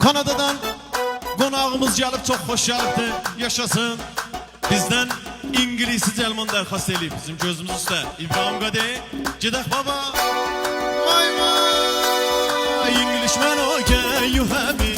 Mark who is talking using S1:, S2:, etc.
S1: Kanadadan qonağımız gəlib, çox xoş gəlibdi, yaşasın. Bizdən İngilisi cəlman dərxast eləyib, bizim gözümüz üstə. İbrahim Qadey, gedək baba. Vay vay, Englishman, okay, you have me.